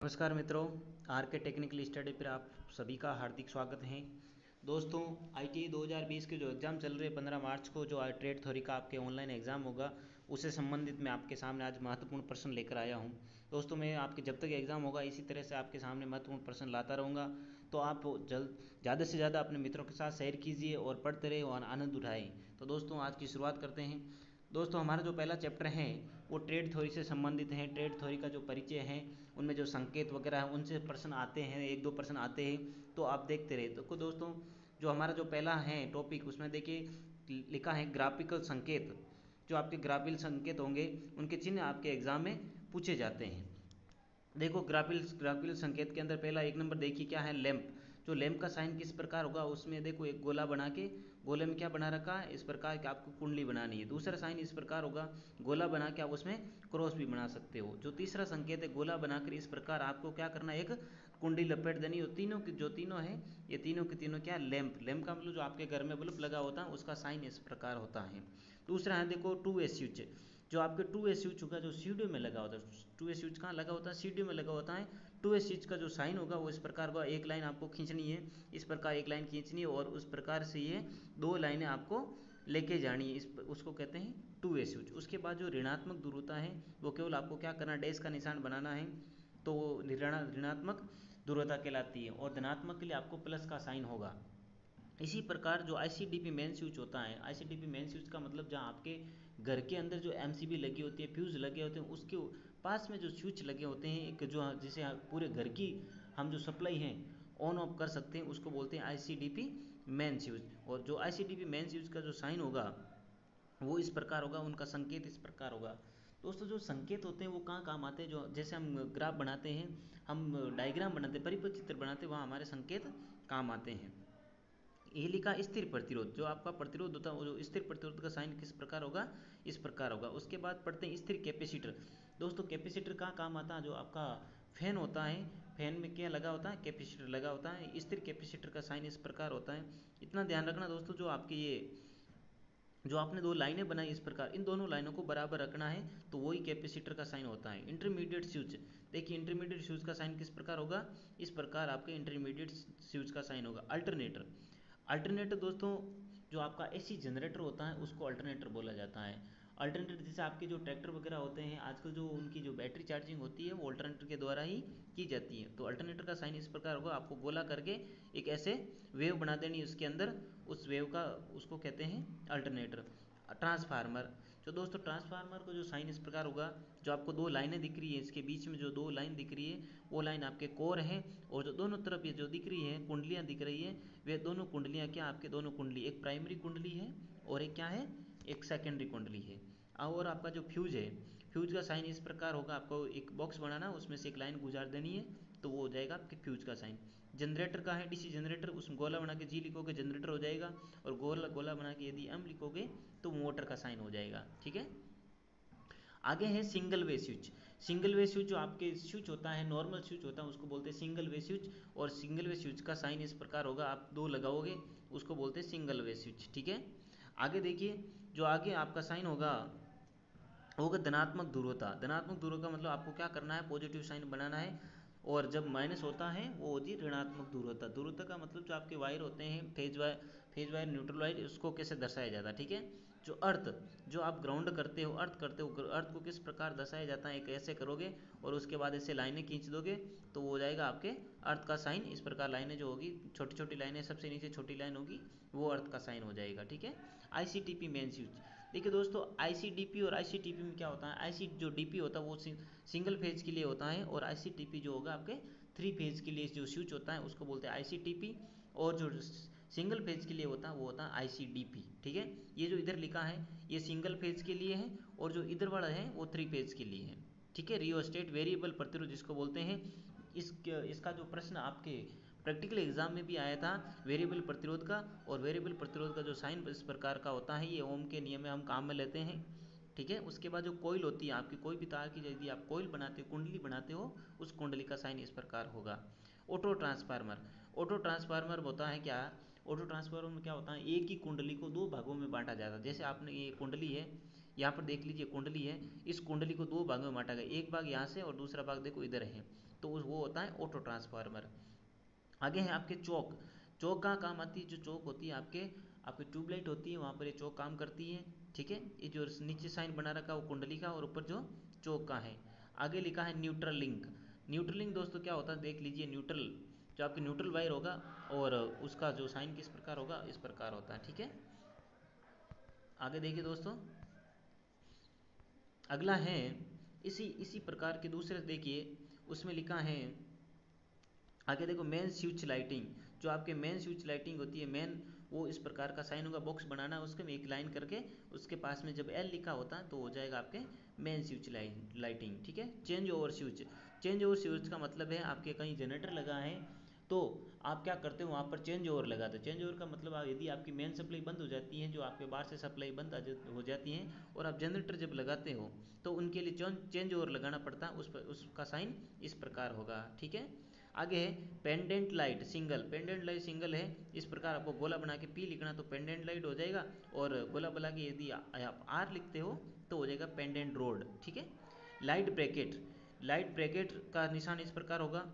नमस्कार मित्रों, आर के टेक्निकल स्टडी पर आप सभी का हार्दिक स्वागत है। दोस्तों, आईटीआई 2020 के जो एग्ज़ाम चल रहे हैं 15 मार्च को जो ट्रेड थ्योरी का आपके ऑनलाइन एग्ज़ाम होगा, उससे संबंधित मैं आपके सामने आज महत्वपूर्ण प्रश्न लेकर आया हूं। दोस्तों, मैं आपके जब तक एग्ज़ाम होगा इसी तरह से आपके सामने महत्वपूर्ण प्रश्न लाता रहूँगा, तो आप ज़्यादा से ज़्यादा अपने मित्रों के साथ शेयर कीजिए और पढ़ते रहे और आनंद उठाएँ। तो दोस्तों, आज की शुरुआत करते हैं। दोस्तों, हमारा जो पहला चैप्टर है वो ट्रेड थ्योरी से संबंधित है। ट्रेड थ्योरी का जो परिचय है, उनमें जो संकेत वगैरह है उनसे प्रश्न आते हैं, एक दो प्रश्न आते हैं, तो आप देखते रहे। तो दोस्तों, जो हमारा जो पहला है टॉपिक, उसमें देखिए लिखा है ग्राफिकल संकेत। जो आपके ग्राफिकल संकेत होंगे उनके चिन्ह आपके एग्जाम में पूछे जाते हैं। देखो, ग्राफिकल संकेत के अंदर पहला 1 नंबर देखिए क्या है, लैंप। जो लैंप का साइन किस प्रकार होगा, उसमें देखो एक गोला बना के, गोले में क्या बना रखा है, इस प्रकार की आपको कुंडली बनानी है। दूसरा साइन इस प्रकार होगा, गोला बना के आप उसमें क्रॉस भी बना सकते हो। जो तीसरा संकेत है, गोला बनाकर इस प्रकार आपको क्या करना है, एक कुंडली लपेट देनी है। तीनों की जो तीनों है, ये तीनों के तीनों क्या, लैंप। लैंप का मतलब जो आपके घर में बल्ब लगा होता है उसका साइन इस प्रकार होता है। दूसरा है देखो 2A स्विच। जो आपके 2A स्विच होगा, जो सीडी में लगा होता है, 2A स्विच कहाँ लगा होता है, सीडी में लगा होता है। 2A स्विच का जो साइन होगा वो इस प्रकार का, एक लाइन आपको खींचनी है, इस प्रकार एक लाइन खींचनी है और उस प्रकार से ये दो लाइनें आपको लेके जानी है, उसको कहते हैं 2A स्विच। उसके बाद जो ऋणात्मक दूर होता है वो केवल आपको क्या करना है, डैश का निशान बनाना है, तो वो ऋणात्मक ध्रुवता कहलाती है। और धनात्मक के लिए आपको प्लस का साइन होगा। इसी प्रकार जो आईसीडीपी मेन स्विच होता है, आईसीडीपी मेन स्विच का मतलब जहाँ आपके घर के अंदर जो एमसीबी लगी होती है, फ्यूज लगे होते हैं, उसके पास में जो स्विच लगे होते हैं, एक जो जिसे पूरे घर की हम जो सप्लाई हैं ऑन ऑफ कर सकते हैं, उसको बोलते हैं आईसीडीपी मेन स्विच। और जो आईसीडीपी मेन स्विच का जो साइन होगा वो इस प्रकार होगा, उनका संकेत इस प्रकार होगा। दोस्तों, जो संकेत होते हैं वो कहाँ काम आते हैं, जो जैसे हम ग्राफ बनाते हैं, हम डायग्राम बनाते हैं, परिपथ चित्र बनाते हैं, वहाँ हमारे संकेत काम आते हैं। ये लिखा स्थिर प्रतिरोध। जो आपका प्रतिरोध होता है, वो जो स्थिर प्रतिरोध का साइन किस प्रकार होगा, इस प्रकार होगा। उसके बाद पढ़ते हैं स्थिर कैपेसिटर। दोस्तों, कैपेसिटर कहाँ काम आता है, जो आपका फैन होता है, फैन में क्या लगा होता है, कैपेसिटर लगा होता है। स्थिर कैपेसिटर का साइन इस प्रकार होता है। इतना ध्यान रखना दोस्तों, जो आपके ये जो आपने दो लाइनें बनाई इस प्रकार, इन दोनों लाइनों को बराबर रखना है, तो वही कैपेसिटर का साइन होता है। Intermediate switch. देखिए, इंटरमीडिएट स्विच का साइन किस प्रकार होगा, इस प्रकार आपके इंटरमीडिएट स्विच का साइन होगा। अल्टरनेटर। अल्टरनेटर दोस्तों, जो आपका एसी जनरेटर होता है उसको अल्टरनेटर बोला जाता है। अल्टरनेटर जैसे आपके जो ट्रैक्टर वगैरह होते हैं आजकल, जो उनकी जो बैटरी चार्जिंग होती है वो अल्टरनेटर के द्वारा ही की जाती है। तो अल्टरनेटर का साइन इस प्रकार होगा, आपको गोला करके एक ऐसे वेव बना देनी है उसके अंदर, उस वेव का उसको कहते हैं अल्टरनेटर। ट्रांसफार्मर। जो दोस्तों, ट्रांसफार्मर को जो साइन इस प्रकार होगा, जो आपको दो लाइनें दिख रही है, इसके बीच में जो दो लाइन दिख रही है वो लाइन आपके कोर है, और जो दोनों तरफ ये जो दिख रही है कुंडलियां दिख रही है, वे दोनों कुंडलियां क्या, आपके दोनों कुंडली, एक प्राइमरी कुंडली है और एक क्या है, एक सेकेंडरी कुंडली है। और आपका जो फ्यूज है, फ्यूज का साइन इस प्रकार होगा, आपको एक बॉक्स बनाना, उसमें से एक लाइन गुजार देनी है, तो वो हो जाएगा आपके फ्यूज का साइन। जनरेटर का है, डीसी जनरेटर, उसमें गोला बना के जी लिखोगे जनरेटर हो जाएगा, और गोला गोला बना के यदि एम लिखोगे तो मोटर का साइन हो जाएगा। ठीक है, आगे है single way switch. Single way switch जो आपके स्विच होता है, नॉर्मल स्विच होता है, उसको बोलते हैं सिंगल वे स्विच। और सिंगल वे स्विच का साइन इस प्रकार होगा, आप दो लगाओगे उसको बोलते हैं सिंगल वे स्विच। ठीक है, आगे देखिए, जो आगे आपका साइन होगा होगा धनात्मक ध्रुवता। धनात्मक ध्रुवता का मतलब आपको क्या करना है, पॉजिटिव साइन बनाना है, और जब माइनस होता है वो होती है ऋणात्मक ध्रुवता। ध्रुवता का मतलब जो आपके वायर होते हैं, फेज वायर, न्यूट्रल वायर, उसको कैसे दर्शाया जाता है। ठीक है, जो अर्थ, जो आप ग्राउंड करते हो, अर्थ करते हो, अर्थ को किस प्रकार दर्शाया जाता है, एक ऐसे करोगे और उसके बाद ऐसे लाइनें खींच दोगे तो वो हो जाएगा आपके अर्थ का साइन। इस प्रकार लाइनें जो होगी, छोटी छोटी लाइनें, सबसे नीचे छोटी लाइन होगी, वो अर्थ का साइन हो जाएगा। ठीक है, आईसीटीपी मेन स्विच। देखिए दोस्तों, आईसीडीपी और आईसीटीपी में क्या होता है, आईसी जो डीपी होता है वो सिंगल फेज के लिए होता है, और आईसीटीपी जो होगा आपके 3 फेज के लिए जो स्विच होता है उसको बोलते हैं आईसीटीपी, और जो सिंगल फेज के लिए होता है वो होता है आईसीडीपी। ठीक है, ये जो इधर लिखा है ये सिंगल फेज के लिए है, और जो इधर वाला है वो 3 फेज के लिए है। ठीक है, रियोस्टेट वेरिएबल प्रतिरोध जिसको बोलते हैं। इसका जो प्रश्न आपके प्रैक्टिकल एग्जाम में भी आया था, वेरिएबल प्रतिरोध का, और वेरिएबल प्रतिरोध का जो साइन इस प्रकार का होता है, ये ओम के नियम में हम काम में लेते हैं। ठीक है, उसके बाद जो कोयल होती है आपकी, कोई भी तार की यदि आप कोयल बनाते हो, कुंडली बनाते हो, उस कुंडली का साइन इस प्रकार होगा। Auto transformer. ऑटो ट्रांसफार्मर होता है क्या, ऑटो ट्रांसफार्मर में क्या होता है, एक ही कुंडली को दो भागों में बांटा जाता है। जैसे आपने ये कुंडली है, यहाँ पर देख लीजिए कुंडली है, इस कुंडली को दो भागों में बांटा गया, एक भाग यहाँ से और दूसरा भाग देखो इधर है। तो वो होता है ऑटो ट्रांसफार्मर। आगे है आपके चौक। चौक कहाँ काम आती है? जो चौक होती है आपके आपकी ट्यूबलाइट होती है, वहाँ पर ये चौक काम करती है। ठीक है, ये जो नीचे साइन बना रखा है वो कुंडली का, और ऊपर जो चौक का है। आगे लिखा है न्यूट्रल लिंक। न्यूट्रल लिंक दोस्तों क्या होता है देख लीजिए। न्यूट्रल जो आपकी न्यूट्रल वायर होगा और उसका जो साइन किस प्रकार होगा, इस प्रकार होता है। ठीक है, आगे देखिए दोस्तों, अगला है इसी इसी प्रकार के दूसरे देखिए, उसमें लिखा है आगे देखो मेन स्विच लाइटिंग। जो आपके मेन स्विच लाइटिंग होती है, मेन वो इस प्रकार का साइन होगा, बॉक्स बनाना है उसके में एक लाइन करके, उसके पास में जब एल लिखा होता है तो हो जाएगा आपके मेन स्विच लाइटिंग। ठीक है, change over switch. Change over switch का मतलब है आपके कहीं जनरेटर लगा है तो आप क्या करते हो, वहाँ पर चेंज ओवर लगाते हो। चेंज ओवर का मतलब यदि आपकी मेन सप्लाई बंद हो जाती है, जो आपके बाहर से सप्लाई बंद हो जाती है, और आप जनरेटर जब लगाते हो तो उनके लिए चेंज ओवर लगाना पड़ता है, उस पर उसका साइन इस प्रकार होगा। ठीक है, आगे है pendant light single. Pendant light single है, इस प्रकार आपको गोला बना के पी लिखना तो पेंडेंट लाइट हो जाएगा, और गोला बना के यदि आप आर लिखते हो तो हो जाएगा पेंडेंट रोड। ठीक है, लाइट ब्रैकेट। लाइट ब्रैकेट का निशान इस प्रकार होगा।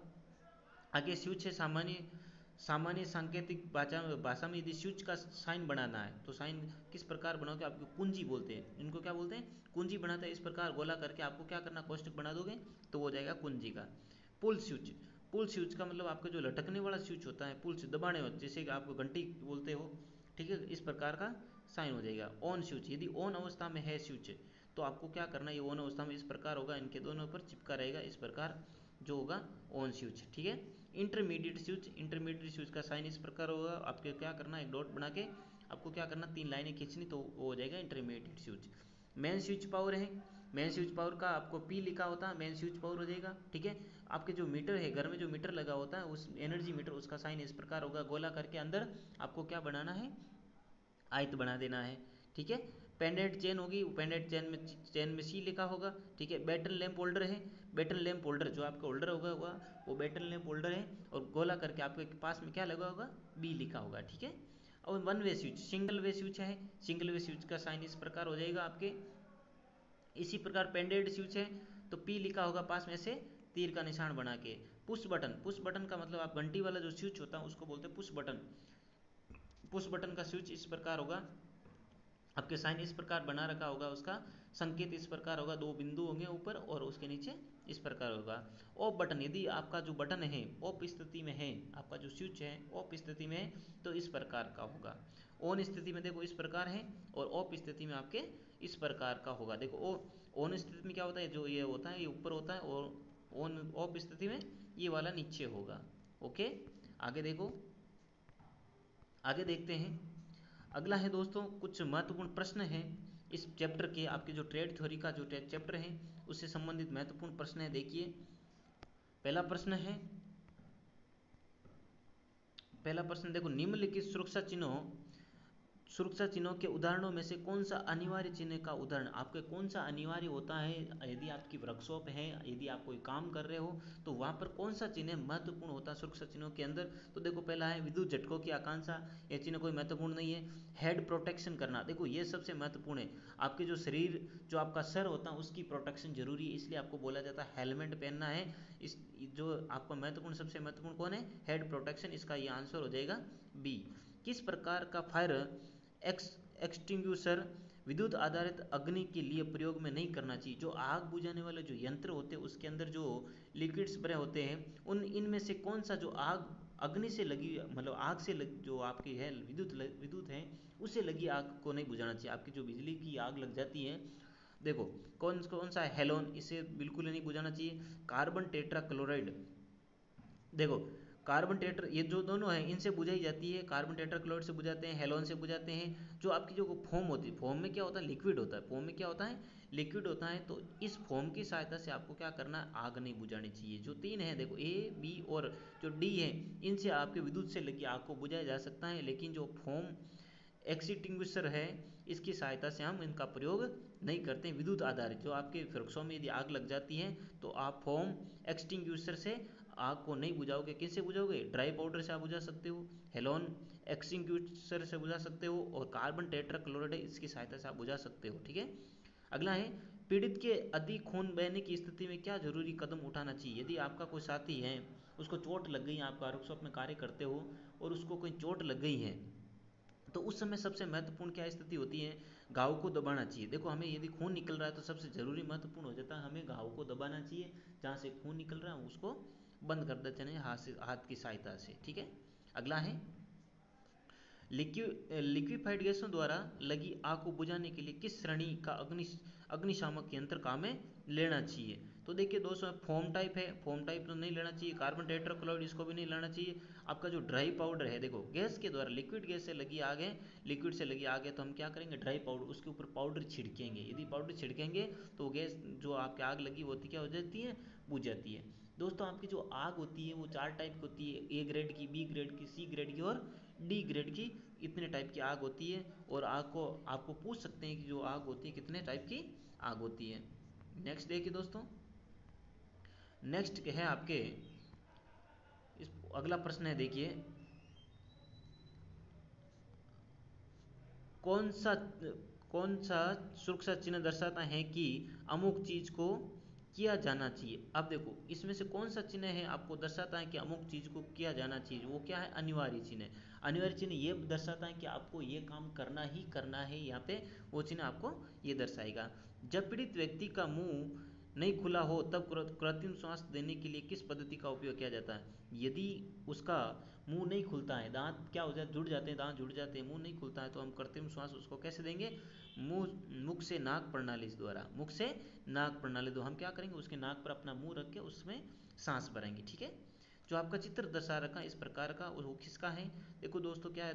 आगे स्विच है सामान्य सामान्य सांकेतिक भाषा में यदि स्विच का साइन बनाना है तो साइन किस प्रकार बनाओगे, आपको कुंजी बोलते हैं, इनको क्या बोलते हैं, कुंजी बनाते हैं। इस प्रकार गोला करके आपको क्या करना, कोष्टक बना दोगे तो हो जाएगा कुंजी का। पुल स्विच। पुल स्विच का मतलब आपका जो लटकने वाला स्विच होता है, पुल से दबाने होते, जैसे कि आपको घंटी बोलते हो। ठीक है, इस प्रकार का साइन हो जाएगा। ऑन स्विच, यदि ऑन अवस्था में है स्विच तो आपको क्या करना है, ये ऑन अवस्था में इस प्रकार होगा, इनके दोनों पर चिपका रहेगा इस प्रकार जो होगा ऑन स्विच। ठीक है, इंटरमीडिएट स्विच। इंटरमीडिएट स्विच का साइन इस प्रकार होगा, आपको क्या करना है, एक डॉट बना के आपको क्या करना, 3 लाइनें खींचनी तो वो हो जाएगा intermediate switch. Main switch power है, मेन स्विच पावर का आपको पी लिखा होता है, मेन स्विच पावर हो जाएगा। ठीक है, आपके जो मीटर है, घर में जो मीटर लगा होता है उस एनर्जी मीटर, उसका साइन इस प्रकार होगा, गोला करके अंदर आपको क्या बनाना है, आयत बना देना है। ठीक है, पेंडेंट चेन होगी, पेंडेंट चेन में सी लिखा होगा। ठीक है, बैटन लैंप होल्डर है। बैटन लैंप होल्डर जो आपका होल्डर होगा वो बैटन लैंप होल्डर है, और गोला करके आपके पास में क्या लगा होगा, बी लिखा होगा। ठीक है, और one way switch, single way switch है। सिंगल वे स्विच का साइन इस प्रकार हो जाएगा आपके। इसी प्रकार पेंडेंट स्विच है तो पी लिखा होगा पास में से तीर का निशान बना के। Push button. पुश बटन का मतलब आप घंटी वाला जो स्विच होता है उसको बोलते हैं पुश बटन। पुश बटन का स्विच इस प्रकार होगा, आपके साइन इस प्रकार बना रखा होगा, उसका संकेत इस प्रकार होगा, 2 बिंदु होंगे ऊपर और उसके नीचे इस प्रकार होगा। ऑफ बटन, यदि आपका जो बटन है ऑफ स्थिति में है, आपका जो स्विच है ऑफ स्थिति में है तो इस प्रकार का होगा। ऑन स्थिति में देखो इस प्रकार है, और ऑफ स्थिति में आपके इस प्रकार का होगा। देखो ऑन स्थिति में क्या होता है, जो ये होता है ये ऊपर होता है, और ऑन ऑफ स्थिति में ये वाला नीचे होगा। ओके, आगे देखो, आगे देखते हैं। अगला है दोस्तों कुछ महत्वपूर्ण प्रश्न हैं इस चैप्टर के, आपके जो ट्रेड थ्योरी का जो चैप्टर है उससे संबंधित महत्वपूर्ण प्रश्न है। देखिए पहला प्रश्न है, पहला प्रश्न देखो, निम्नलिखित सुरक्षा चिन्हों के उदाहरणों में से कौन सा अनिवार्य चिन्ह का उदाहरण आपके कौन सा अनिवार्य होता है, यदि आपकी वर्कशॉप है, यदि आप कोई काम कर रहे हो तो वहाँ पर कौन सा चिन्ह महत्वपूर्ण होता है सुरक्षा चिन्हों के अंदर। तो देखो पहला है विद्युत झटकों की आकांक्षा, यह चिन्ह कोई महत्वपूर्ण नहीं है। हेड प्रोटेक्शन करना, देखो ये सबसे महत्वपूर्ण है। आपके जो शरीर, जो आपका सर होता है उसकी प्रोटेक्शन जरूरी है, इसलिए आपको बोला जाता है हेलमेट पहनना है। इस जो आपका महत्वपूर्ण, सबसे महत्वपूर्ण कौन है, हेड प्रोटेक्शन, इसका ये आंसर हो जाएगा बी। किस प्रकार का फायर एक्सटिंग्विशर विद्युत आधारित अग्नि के लिए प्रयोग में नहीं करना चाहिए। जो आग बुझाने वाले जो यंत्र होते हैं उसके अंदर जो लिक्विड स्प्रे होते हैं, उन इनमें से कौन सा जो आग अग्नि से लगी, मतलब आग से जो आपकी है विद्युत है उससे लगी आग को नहीं बुझाना चाहिए। आपकी जो बिजली की आग लग जाती है, देखो कौन कौन सा है, हेलोन, इसे बिल्कुल नहीं बुझाना चाहिए। कार्बन टेट्रा क्लोराइड, देखो कार्बन टेट्रा, ये जो दोनों हैं इनसे बुझाई जाती है, कार्बन टेट्राक्लोराइड से बुझाते हैं, हेलोन से बुझाते हैं। जो आपकी जो फोम होती है, फोम में क्या होता है, लिक्विड होता है, फोम में क्या होता है, लिक्विड होता है। तो इस फोम की सहायता से आपको क्या करना है, आग नहीं बुझानी चाहिए। जो 3 है देखो ए बी और जो डी है, इनसे आपके विद्युत से लगी आग को बुझाया जा सकता है, लेकिन जो फोम एक्सटिंग्विशर है इसकी सहायता से हम इनका प्रयोग नहीं करते हैं। विद्युत आधारित जो आपके वृक्षों में यदि आग लग जाती है तो आप फोम एक्सटिंग्विशर से आग को नहीं बुझाओगे। किससे बुझाओगे, ड्राई पाउडर से आप बुझा सकते हो, हेलोन एक्सटिंग्विशर से बुझा सकते हो, और कार्बन टेट्राक्लोराइड इसकी सहायता से आप बुझा सकते हो। ठीक है, अगला है पीड़ित के अधिक खून बहने की स्थिति में क्या जरूरी कदम उठाना चाहिए? यदि आपका कोई साथी है, उसको चोट लग गई, आप वर्कशॉप में कार्य करते हो और उसको कोई चोट लग गई है, तो उस समय सबसे महत्वपूर्ण क्या स्थिति होती है? घाव को दबाना चाहिए। देखो, हमें यदि खून निकल रहा है तो सबसे जरूरी महत्वपूर्ण हो जाता है हमें घाव को दबाना चाहिए। जहाँ से खून निकल रहा है उसको बंद कर देते हैं हाथ की सहायता से। ठीक है, अगला है लिक्विफाइड गैसों द्वारा लगी आग को बुझाने के लिए किस श्रेणी का अग्निशामक यंत्र काम में लेना चाहिए? तो देखिए दोस्तों, फोम टाइप है, फोम टाइप तो नहीं लेना चाहिए। कार्बन टेट्राक्लोराइड, इसको भी नहीं लेना चाहिए। आपका जो ड्राई पाउडर है, देखो गैस के द्वारा, लिक्विड गैस से लगी आग है, लिक्विड से लगी आग है, तो हम क्या करेंगे, ड्राई पाउडर, उसके ऊपर पाउडर छिड़केंगे। यदि पाउडर छिड़केंगे तो गैस जो आपकी आग लगी होती क्या हो जाती है, बुझ जाती है। दोस्तों, आपकी जो आग होती है वो 4 टाइप की होती है, ए ग्रेड की, बी ग्रेड की, सी ग्रेड की और डी ग्रेड की। इतने टाइप की आग होती है। और आग को आपको पूछ सकते हैं कि जो आग होती है कितने टाइप की आग होती है। नेक्स्ट देखिए दोस्तों, नेक्स्ट है आपके अगला प्रश्न है, देखिए कौन सा कौन सा सुरक्षा चिन्ह दर्शाता है कि अमुक चीज को किया जाना चाहिए? अब देखो, इसमें से कौन सा चिन्ह है आपको दर्शाता है कि अमुक चीज को किया जाना चाहिए? वो क्या है? अनिवार्य चिन्ह है। अनिवार्य चिन्ह ये दर्शाता है कि आपको ये काम करना ही करना है। यहाँ पे वो चिन्ह आपको ये दर्शाएगा। जब पीड़ित व्यक्ति का मुंह नहीं खुला हो तब कृत्रिम श्वास देने के लिए किस पद्धति का उपयोग किया जाता है? यदि उसका मुंह नहीं खुलता है, दांत क्या हो जाते, जुड़ जाते हैं, दांत जुड़ जाते हैं, मुंह नहीं खुलता है, तो हम कृत्रिम श्वास उसको कैसे देंगे? मुख से नाक प्रणाली द्वारा, मुख से नाक प्रणाली द्वारा हम क्या करेंगे, उसके नाक पर अपना मुंह रख के उसमें सांस भरेंगे। ठीक है, जो आपका चित्र दर्शा रखा है इस प्रकार का, वो किसका है? देखो दोस्तों, क्या है,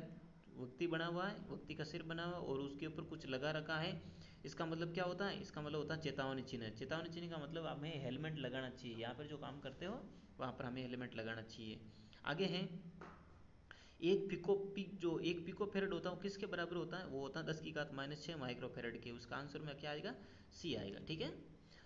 व्यक्ति बना हुआ है, व्यक्ति का सिर बना हुआ है और उसके ऊपर कुछ लगा रखा है। इसका मतलब क्या होता है? इसका मतलब होता है चेतावनी चिन्ह। चेतावनी चिन्ह का मतलब हमें हेलमेट लगाना चाहिए। यहाँ पर जो काम करते हो वहाँ पर हमें हेलमेट लगाना चाहिए। आगे है, एक पिको फेरेड होता है वो किसके बराबर होता है? वो होता है 10⁻⁻6 माइक्रो फेरेड के। उसका आंसर में क्या आएगा? सी आएगा। ठीक है,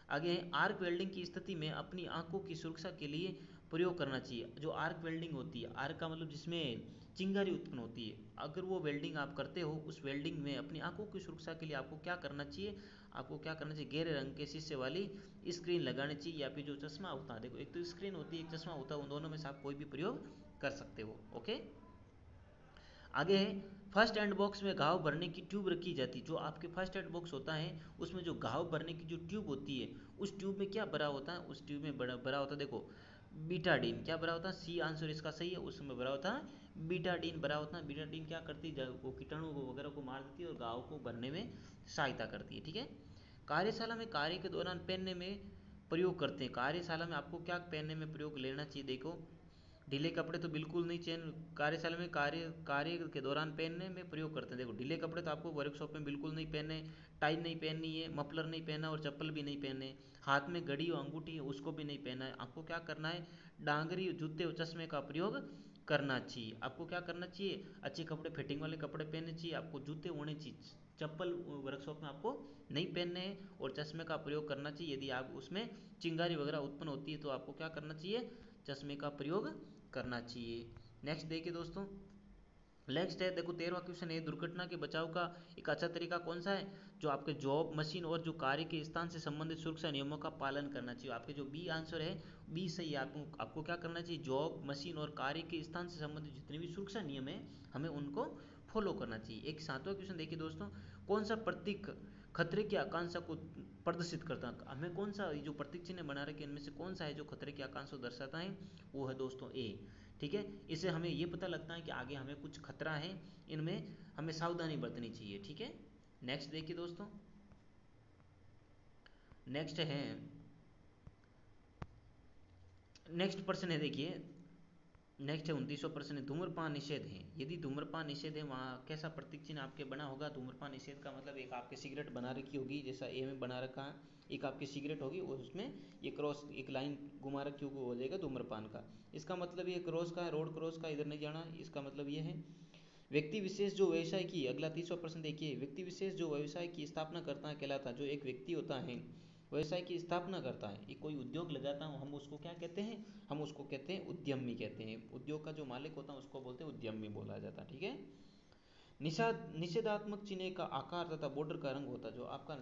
आगे है, आर्क वेल्डिंग की स्थिति में अपनी आंखों की सुरक्षा के लिए प्रयोग करना चाहिए। जो आर्क वेल्डिंग होती है, आर्क का मतलब जिसमें चिंगारी उत्पन्न होती है, अगर वो वेल्डिंग आप करते हो, उस वेल्डिंग में अपनी आंखों की सुरक्षा के लिए आपको क्या करना चाहिए? आपको क्या करना चाहिए? गहरे रंग के शीशे वाली स्क्रीन लगानी चाहिए, या फिर जो चश्मा होता है, देखो एक तो स्क्रीन होती है, एक चश्मा होता है, उन दोनों में से आप कोई भी प्रयोग कर सकते हो। ओके, आगे है, फर्स्ट एड बॉक्स में घाव भरने की ट्यूब रखी जाती है। जो आपके फर्स्ट एड बॉक्स होता है उसमें जो घाव भरने की जो ट्यूब होती है, उस ट्यूब में क्या भरा होता है? उस ट्यूब में भरा होता है, देखो बीटाडीन। क्या भरा होता है? सी आंसर इसका सही है। उसमें भरा होता है बीटाडीन, भरा होता है। बीटाडीन क्या करती है? वो कीटाणु वगैरह को मार देती है और घाव को भरने में सहायता करती है। ठीक है, कार्यशाला में कार्य के दौरान पहनने में प्रयोग करते हैं। कार्यशाला में आपको क्या पहनने में प्रयोग लेना चाहिए? देखो, ढीले कपड़े तो बिल्कुल नहीं चेन कार्यशाला में कार्य के दौरान पहनने में प्रयोग करते हैं। देखो, ढीले कपड़े तो आपको वर्कशॉप में बिल्कुल नहीं पहनने, टाई नहीं पहननी है, मफलर नहीं पहनना और चप्पल भी नहीं पहनने। हाथ में घड़ी और अंगूठी है उसको भी नहीं पहनना है। आपको क्या करना है? डांगरी, जूते और चश्मे का प्रयोग करना चाहिए। आपको क्या करना चाहिए? अच्छे कपड़े, फिटिंग वाले कपड़े पहनने चाहिए, आपको जूते होने चाहिए, चप्पल वर्कशॉप में आपको नहीं पहनने हैं और चश्मे का प्रयोग करना चाहिए। यदि आप उसमें चिंगारी वगैरह उत्पन्न होती है तो आपको क्या करना चाहिए? चश्मे का प्रयोग करना चाहिए। नेक्स्ट देखिए दोस्तों, नेक्स्ट है, देखो 13वां क्वेश्चन है, दुर्घटना के बचाव का एक अच्छा तरीका कौन सा है? जो आपके जॉब, मशीन और जो कार्य के स्थान से संबंधित सुरक्षा नियमों का पालन करना चाहिए। आपके जो बी आंसर है, बी सही है। आपको क्या करना चाहिए? जॉब, मशीन और कार्य के स्थान से संबंधित जितने भी सुरक्षा नियम है हमें उनको फॉलो करना चाहिए। एक 7वां क्वेश्चन देखिए दोस्तों, कौन सा प्रतीक खतरे की आकांक्षा को प्रदर्शित करता है? हमें कौन सा जो प्रतीक चिन्ह बना रखे इनमें से कौन सा है जो खतरे की आकांक्षा को दर्शाता है? वो है दोस्तों ए। ठीक है, इससे हमें ये पता लगता है कि आगे हमें कुछ खतरा है, इनमें हमें सावधानी बरतनी चाहिए। ठीक है, नेक्स्ट देखिए दोस्तों, नेक्स्ट है, नेक्स्ट प्रश्न है, देखिए नेक्स्ट है 29वां प्रश्न है, धूम्रपान निषेध है। यदि धूम्रपान निषेध है, वहाँ कैसा प्रतीक चिन्ह आपके बना होगा? धूम्रपान निषेध का मतलब एक आपके सिगरेट बना रखी होगी, जैसा ए में बना रखा है, एक आपकी सिगरेट होगी और उसमें ये क्रॉस, एक लाइन घुमा रखी होगी, हो जाएगा धूम्रपान का। इसका मतलब ये क्रॉस का है, रोड क्रॉस का, इधर नहीं जाना, इसका मतलब ये है। व्यक्ति विशेष जो व्यवसाय की, अगला 30वां प्रश्न देखिए, व्यक्ति विशेष जो व्यवसाय की स्थापना करता है कहलाता है। जो एक व्यक्ति होता है व्यवसाय की स्थापना करता है, एक कोई उद्योग लगाता है, हम उसको क्या कहते हैं? हम उसको कहते हैं उद्यमी कहते हैं। उद्योग का जो मालिक होता है उसको बोलते हैं उद्यमी बोला जाता है। ठीक है, निषेधात्मक चिन्ह का आकार तथा बॉर्डर का रंग होता है। जो आपका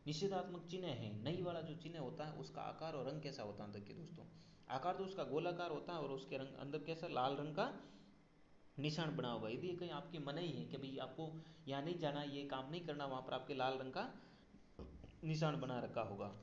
निषेधात्मक चिन्ह है, नई वाला जो चिन्ह होता है, उसका आकार और रंग कैसा होता है? देखिए दोस्तों, आकार तो उसका गोलाकार होता है और उसके रंग अंदर कैसा, लाल रंग का निशान बना होगा। यदि कहीं आपकी मनाही है कि भाई आपको यहाँ नहीं जाना, ये काम नहीं करना, वहाँ पर आपके लाल रंग का निशान बना रखा होगा।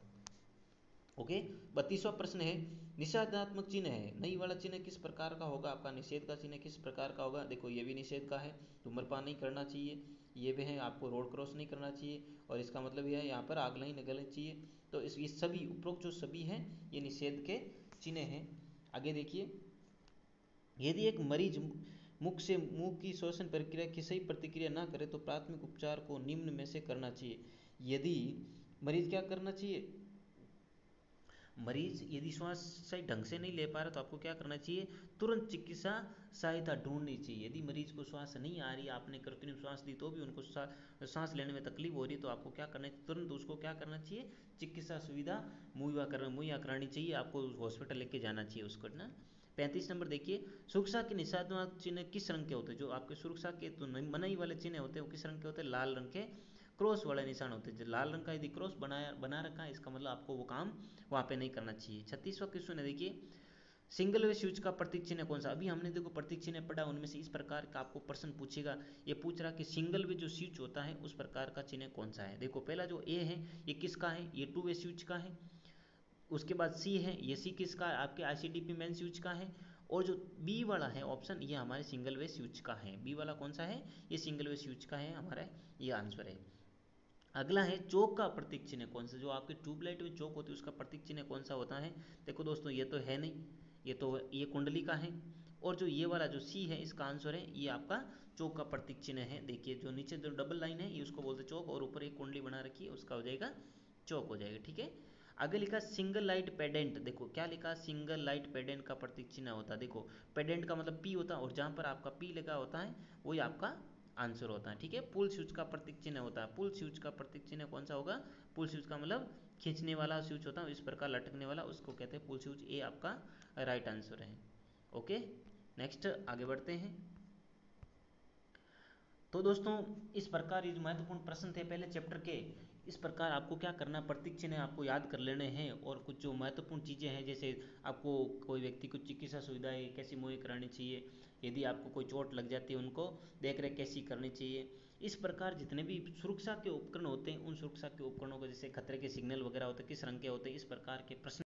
ओके, 32वां प्रश्न है, निषेधात्मक चिन्ह है, नई वाला चिन्ह किस प्रकार का होगा? आपका निषेध का चिन्ह किस प्रकार का होगा? देखो ये भी निषेध का है, धूम्रपान नहीं करना चाहिए। ये भी है, आपको रोड क्रॉस नहीं करना चाहिए, और इसका मतलब यह है यहाँ पर आग नहीं लगनी चाहिए। तो इस ये सभी उपरोक्त जो सभी हैं ये निषेध के चिन्ह हैं। आगे देखिए, यदि एक मरीज मुख से मुंह की श्वसन प्रक्रिया की सही प्रतिक्रिया ना करे तो प्राथमिक उपचार को निम्न में से करना चाहिए। यदि मरीज क्या करना चाहिए? मरीज यदि श्वास सही ढंग से नहीं ले पा रहा तो आपको क्या करना चाहिए? तुरंत चिकित्सा सहायता ढूंढनी चाहिए। यदि मरीज को श्वास नहीं आ रही, आपने कृत्रिम श्वास दी तो भी उनको सांस लेने में तकलीफ हो रही है, तो आपको क्या करना चाहिए? तुरंत उसको क्या करना चाहिए? चिकित्सा सुविधा मुहैया करानी चाहिए, आपको हॉस्पिटल लेके जाना चाहिए उसको ना। 35 नंबर देखिए, सुरक्षा के निषेधात्मक चिन्ह किस रंग के होते हैं? जो आपके सुरक्षा के तो मनाही वाले चिन्ह होते हैं वो किस रंग के होते हैं? लाल रंग के क्रॉस वाले निशान होते हैं। जो लाल रंग का यदि क्रॉस बना रखा है, इसका मतलब आपको वो काम वहाँ पे नहीं करना चाहिए। 36वां क्वेश्चन है, देखिए, सिंगल वे स्विच का प्रतीक चिन्ह कौन सा? अभी हमने देखो प्रतीक चिन्ह पढ़ा, उनमें से इस प्रकार का आपको प्रश्न पूछेगा। ये पूछ रहा कि सिंगल वे जो स्विच होता है उस प्रकार का चिन्ह कौन सा है? देखो पहला जो ए है ये किसका है? ये 2 वे स्विच का है। उसके बाद सी है, ये सी किसका है? आपके आईसीडीपी मेन स्विच का है। और जो बी वाला है ऑप्शन, ये हमारे सिंगल वे स्विच का है। बी वाला कौन सा है? ये सिंगल वे स्विच का है हमारा, ये आंसर है। अगला है, चौक का प्रतीक चिन्ह कौन सा? जो आपके ट्यूबलाइट में चौक होती है उसका प्रतीक चिन्ह कौन सा होता है? देखो दोस्तों, ये तो है नहीं, ये कुंडली का है। और जो ये वाला जो सी है इसका आंसर है, ये आपका चौक का प्रतीक चिन्ह है। देखिए जो नीचे जो डबल लाइन है ये उसको बोलते चौक, और ऊपर एक कुंडली बना रखी है उसका हो जाएगा चौक हो जाएगा। ठीक है, आगे लिखा सिंगल लाइट पेडेंट। देखो क्या लिखा? सिंगल लाइट पेडेंट का प्रतीक चिन्ह होता है। देखो पेडेंट का मतलब पी होता है, और जहाँ पर आपका पी लगा होता है वही आपका आंसर होता है। ठीक है, पुल स्विच का प्रतीक चिन्ह होता है। पुल स्विच का प्रतीक चिन्ह कौन सा होगा? पुल स्विच का मतलब खींचने वाला स्विच होता है, इस प्रकार लटकने वाला, उसको कहते हैं पुल स्विच। ए आपका राइट आंसर है। ओके, नेक्स्ट आगे बढ़ते हैं। तो दोस्तों इस प्रकार ये जो महत्वपूर्ण प्रश्न थे पहले चैप्टर के, इस प्रकार आपको क्या करना, प्रतीक चिन्ह आपको याद कर लेने हैं। और कुछ जो महत्वपूर्ण चीज़ें हैं, जैसे आपको कोई व्यक्ति को चिकित्सा सुविधाएं कैसी मुहैया करानी चाहिए, यदि आपको कोई चोट लग जाती है उनको देख रेख कैसी करनी चाहिए। इस प्रकार जितने भी सुरक्षा के उपकरण होते हैं, उन सुरक्षा के उपकरणों को, जैसे खतरे के सिग्नल वगैरह होते हैं किस रंग के होते हैं, इस प्रकार के प्रश्न